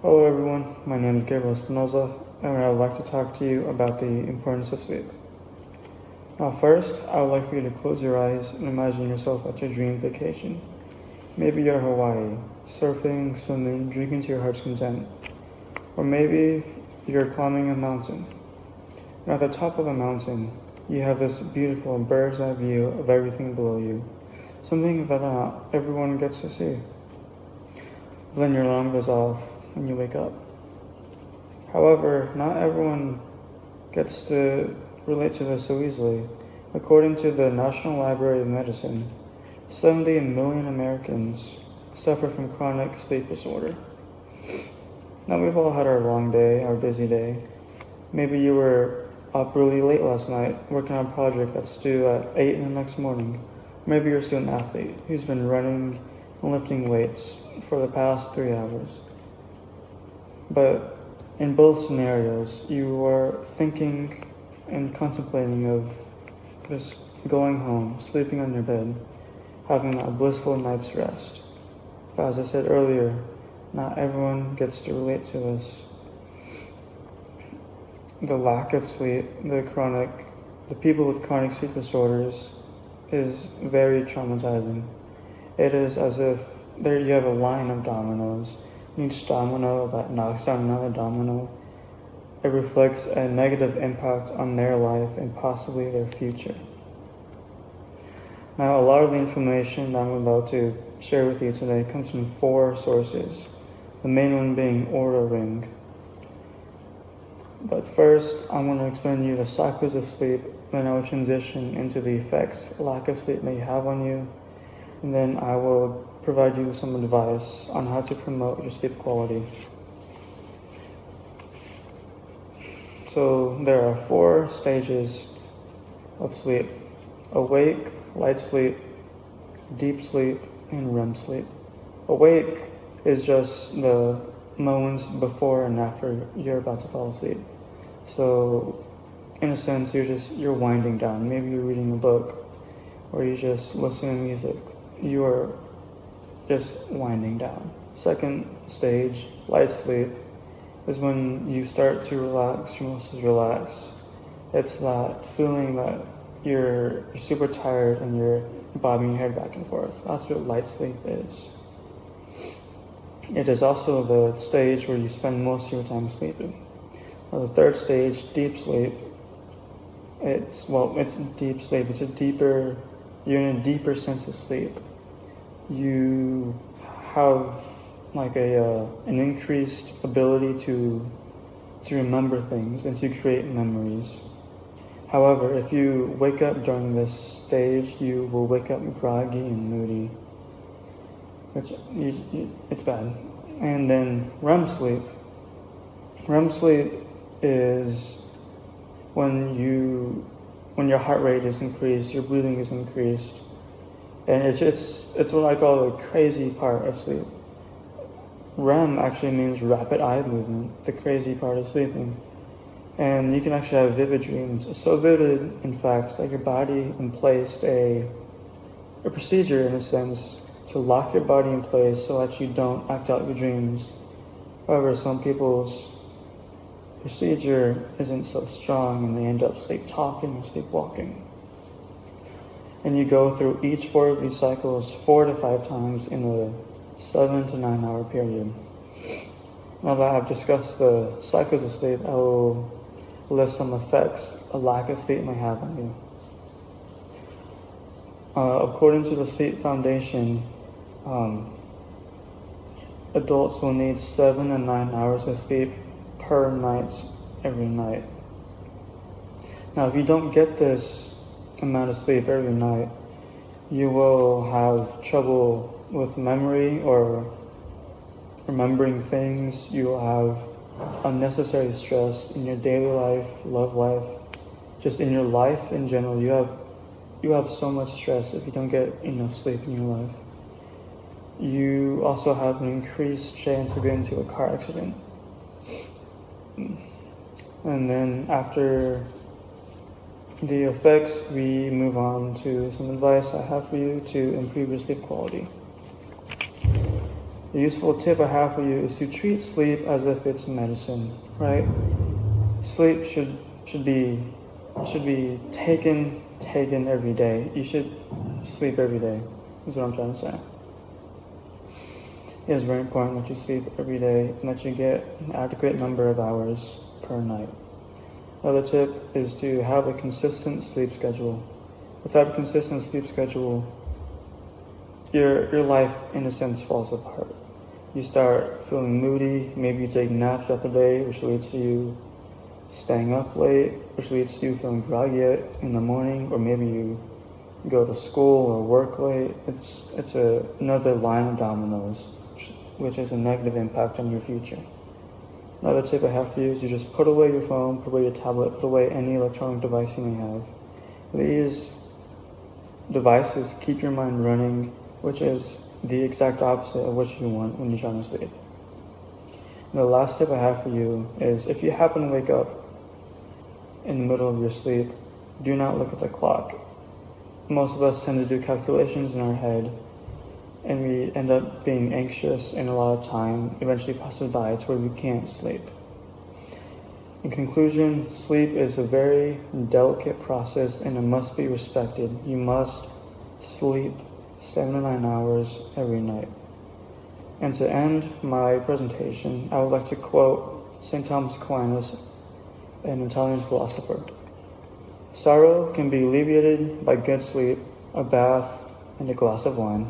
Hello everyone, my name is Gabriel Espinoza, and I would like to talk to you about the importance of sleep. Now first, I would like for you to close your eyes and imagine yourself at your dream vacation. Maybe you're Hawaii, surfing, swimming, drinking to your heart's content. Or maybe you're climbing a mountain. And at the top of the mountain, you have this beautiful bird's eye view of everything below you, something that not everyone gets to see. Then your alarm goes off when you wake up. However, not everyone gets to relate to this so easily. According to the National Library of Medicine, 70 million Americans suffer from chronic sleep disorder. Now, we've all had our long day, our busy day. Maybe you were up really late last night working on a project that's due at 8 in the next morning. Maybe you're a student athlete who's been running and lifting weights for the past 3 hours. But in both scenarios, you are thinking and contemplating of just going home, sleeping on your bed, having that blissful night's rest. But as I said earlier, not everyone gets to relate to this. The lack of sleep, the people with chronic sleep disorders is very traumatizing. It is as if there you have a line of dominoes. Each domino that knocks down another domino, it reflects a negative impact on their life and possibly their future. Now, a lot of the information that I'm about to share with you today comes from 4 sources, the main one being Oura Ring. But first, I want to explain to you the cycles of sleep, then I will transition into the effects lack of sleep may have on you, and then I will provide you with some advice on how to promote your sleep quality. So there are 4 stages of sleep: awake, light sleep, deep sleep, and REM sleep. Awake is just the moments before and after you're about to fall asleep. So in a sense, you're winding down. Maybe you're reading a book or you just listen to music. You are just winding down. Second stage, light sleep, is when you start to relax, your muscles relax. It's that feeling that you're super tired and you're bobbing your head back and forth. That's what light sleep is. It is also the stage where you spend most of your time sleeping. Now, the third stage, deep sleep, it's deep sleep. You're in a deeper sense of sleep. You have like an increased ability to remember things and to create memories. However, if you wake up during this stage, you will wake up groggy and moody. It's bad. And then REM sleep. REM sleep is when your heart rate is increased, your breathing is increased. And it's what I call the crazy part of sleep. REM actually means rapid eye movement, the crazy part of sleeping. And you can actually have vivid dreams. So vivid, in fact, that your body emplaced a procedure, in a sense, to lock your body in place so that you don't act out your dreams. However, some people's procedure isn't so strong and they end up sleep talking or sleepwalking. And you go through each 4 of these cycles 4 to 5 times in a 7 to 9 hour period. Now that I've discussed the cycles of sleep, I will list some effects a lack of sleep may have on you. According to the Sleep Foundation, adults will need 7 to 9 hours of sleep per night every night. Now, if you don't get this amount of sleep every night, you will have trouble with memory or remembering things. You will have unnecessary stress in your daily life, love life, just in your life in general. You have so much stress if you don't get enough sleep in your life. You also have an increased chance to get into a car accident. And then after the effects, we move on to some advice I have for you to improve your sleep quality. The useful tip I have for you is to treat sleep as if it's medicine, right? Sleep should be taken every day. You should sleep every day, is what I'm trying to say. It is very important that you sleep every day and that you get an adequate number of hours per night. Another tip is to have a consistent sleep schedule. Without a consistent sleep schedule, your life, in a sense, falls apart. You start feeling moody, maybe you take naps throughout the day, which leads to you staying up late, which leads to you feeling groggy in the morning, or maybe you go to school or work late. It's another line of dominoes, which has a negative impact on your future. Another tip I have for you is you just put away your phone, put away your tablet, put away any electronic device you may have. These devices keep your mind running, which is the exact opposite of what you want when you're trying to sleep. And the last tip I have for you is if you happen to wake up in the middle of your sleep, do not look at the clock. Most of us tend to do calculations in our head, and we end up being anxious, and a lot of time eventually passes by to where we can't sleep. In conclusion, sleep is a very delicate process and it must be respected. You must sleep 7 to 9 hours every night. And to end my presentation, I would like to quote St. Thomas Aquinas, an Italian philosopher. "Sorrow can be alleviated by good sleep, a bath, and a glass of wine."